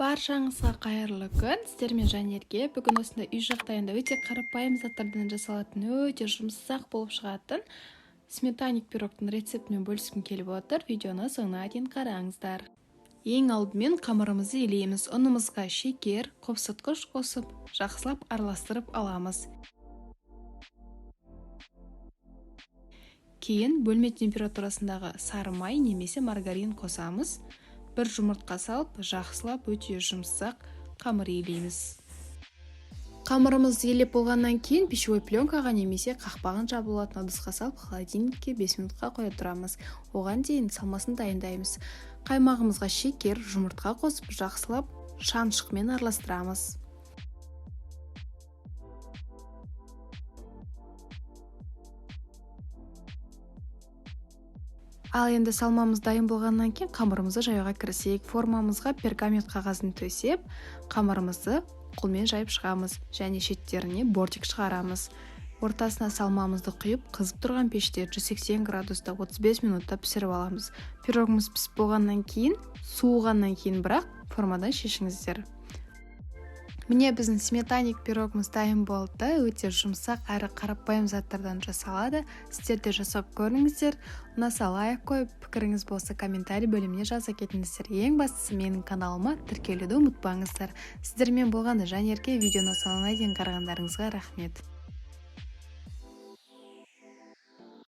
Баршаңызға қайырлы күн. Сіздермен Жанерге бүгін осындай үй жағдайында өте қарапайым заттардан жасалатын өте жұмсақ болып шығатын сметаник пирогтың рецептімен бөліскім келіп отыр. Видеоны соңына дейін қараңыздар. Ең алдымен қамырымызды илейміз. Ұнымызға шекер, қопсытқыш қосып, жақсылап араластырып аламыз. Кейін бөлме температурасындағы сары май немесе маргарин қосамыз. Бір жұмыртқа салып, жақсылап өте жұмсақ қамыр илейміз. Қамырымызды илеп болғаннан кейін пищевой пленкаға немесе қақпағын жабылатын ыдысқа салып, холодильникке 5 минутқа қоя тұрамыз. Оған дейін салмасын дайындаймыз. Қаймағымызға шекер, жұмыртқа қосып, жақсылап шаншықмен араластырамыз. Ал енді салмамыз дайын болғаннан кейін қамырымызды жаюға кірісейік. Формамызға пергамент қағазын төсеп, қамырымызды қолмен жайып шығамыз және шеттеріне бортик шығарамыз. Ортасына салмамызды құйып, қызып тұрған пеште 180 градуста 35 минутта пісіріп аламыз. Пирогымыз пісіп болғаннан кейін, суығаннан кейін бірақ формадан шешіңіздер. Міне біздің сметаник пирогымыз дайын болды. Өте жұмсақ әрі қарапайым заттардан жасалады. Сіздер де жасап көріңіздер. Ұнаса лайк қойып, пікіріңіз болса комментарий бөліміне жаза кетіңіздер. Ең бастысы менің каналыма тіркелуді ұмытпаңыздар. Сіздермен болғанда Жанерге, видеоны соңына дейін қарағандарыңызға рахмет.